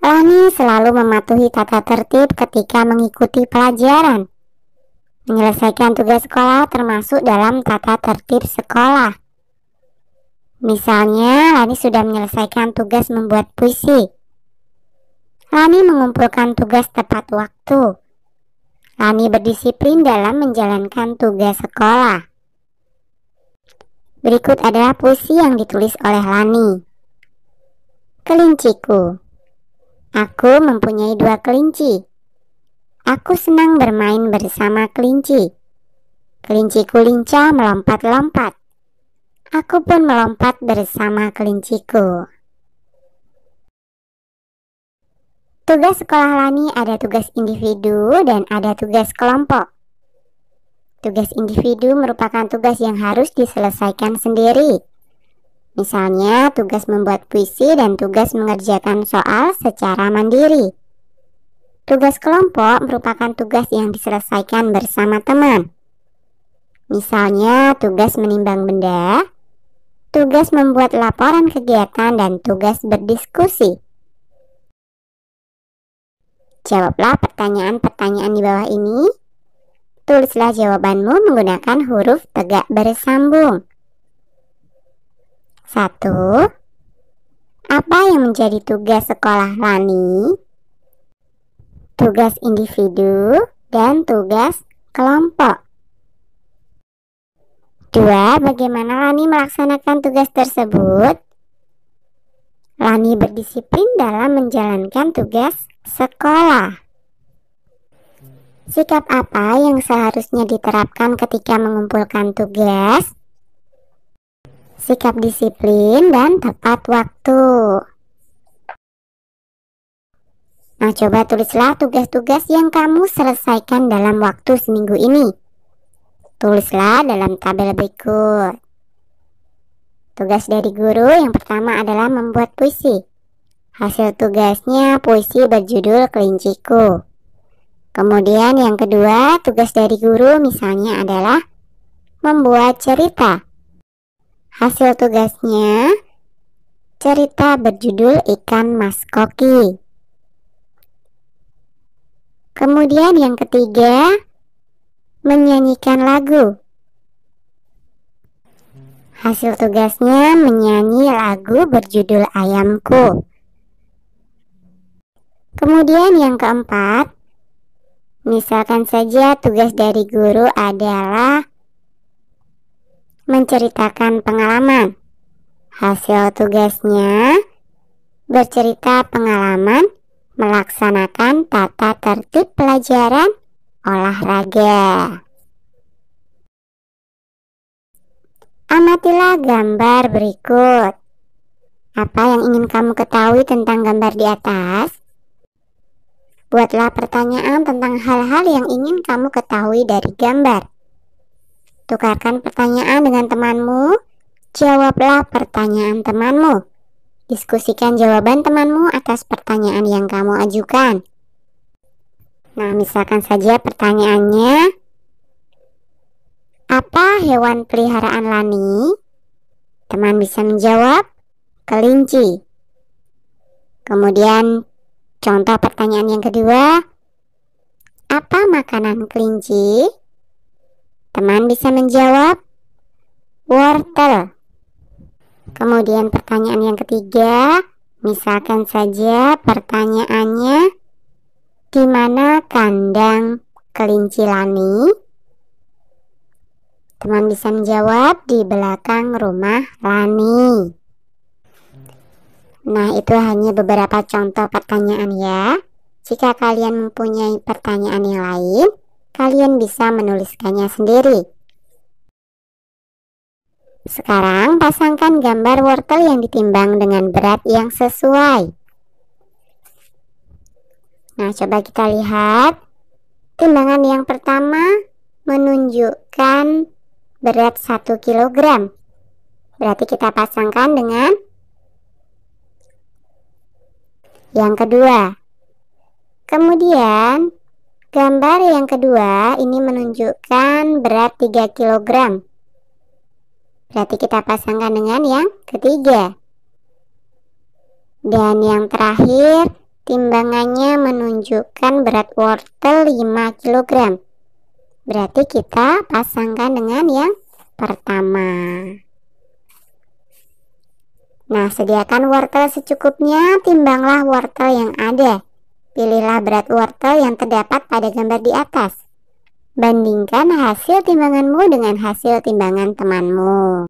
Lani selalu mematuhi tata tertib ketika mengikuti pelajaran. Menyelesaikan tugas sekolah termasuk dalam tata tertib sekolah. Misalnya, Lani sudah menyelesaikan tugas membuat puisi. Lani mengumpulkan tugas tepat waktu. Lani berdisiplin dalam menjalankan tugas sekolah. Berikut adalah puisi yang ditulis oleh Lani. Kelinciku. Aku mempunyai 2 kelinci. Aku senang bermain bersama kelinci. Kelinciku lincah melompat-lompat. Aku pun melompat bersama kelinciku. Tugas sekolah Lani ada tugas individu dan ada tugas kelompok. Tugas individu merupakan tugas yang harus diselesaikan sendiri. Misalnya, tugas membuat puisi dan tugas mengerjakan soal secara mandiri. Tugas kelompok merupakan tugas yang diselesaikan bersama teman. Misalnya, tugas menimbang benda, tugas membuat laporan kegiatan, dan tugas berdiskusi. Jawablah pertanyaan-pertanyaan di bawah ini. Tulislah jawabanmu menggunakan huruf tegak bersambung. 1. Apa yang menjadi tugas sekolah Lani? Tugas individu dan tugas kelompok. 2. Bagaimana Lani melaksanakan tugas tersebut? Lani berdisiplin dalam menjalankan tugas sekolah. Sikap apa yang seharusnya diterapkan ketika mengumpulkan tugas? Sikap disiplin dan tepat waktu. Nah, coba tulislah tugas-tugas yang kamu selesaikan dalam waktu seminggu ini. Tulislah dalam tabel berikut. Tugas dari guru yang pertama adalah membuat puisi. Hasil tugasnya puisi berjudul Kelinciku. Kemudian yang kedua, tugas dari guru misalnya adalah membuat cerita. Hasil tugasnya cerita berjudul Ikan Mas Koki. Kemudian yang ketiga, menyanyikan lagu. Hasil tugasnya menyanyi lagu berjudul Ayamku. Kemudian yang keempat, misalkan saja tugas dari guru adalah menceritakan pengalaman. Hasil tugasnya bercerita pengalaman melaksanakan tata tertib pelajaran olahraga. Amatilah gambar berikut. Apa yang ingin kamu ketahui tentang gambar di atas? Buatlah pertanyaan tentang hal-hal yang ingin kamu ketahui dari gambar. Tukarkan pertanyaan dengan temanmu. Jawablah pertanyaan temanmu. Diskusikan jawaban temanmu atas pertanyaan yang kamu ajukan. Nah, misalkan saja pertanyaannya, apa hewan peliharaan Lani? Teman bisa menjawab, kelinci. Kemudian, contoh pertanyaan yang kedua, apa makanan kelinci? Teman bisa menjawab, wortel. Kemudian pertanyaan yang ketiga, misalkan saja pertanyaannya, di mana kandang kelinci Lani? Teman bisa menjawab, di belakang rumah Lani. Nah, itu hanya beberapa contoh pertanyaan ya. Jika kalian mempunyai pertanyaan yang lain, kalian bisa menuliskannya sendiri. Sekarang pasangkan gambar wortel yang ditimbang dengan berat yang sesuai. Nah, coba kita lihat. Timbangan yang pertama menunjukkan berat 1 kg. Berarti kita pasangkan dengan yang kedua. Kemudian gambar yang kedua ini menunjukkan berat 3 kg. Berarti kita pasangkan dengan yang ketiga. Dan yang terakhir Timbangannya menunjukkan berat wortel 5 kg. Berarti kita pasangkan dengan yang pertama. Nah, sediakan wortel secukupnya, timbanglah wortel yang ada. Pilihlah berat wortel yang terdapat pada gambar di atas. Bandingkan hasil timbanganmu dengan hasil timbangan temanmu.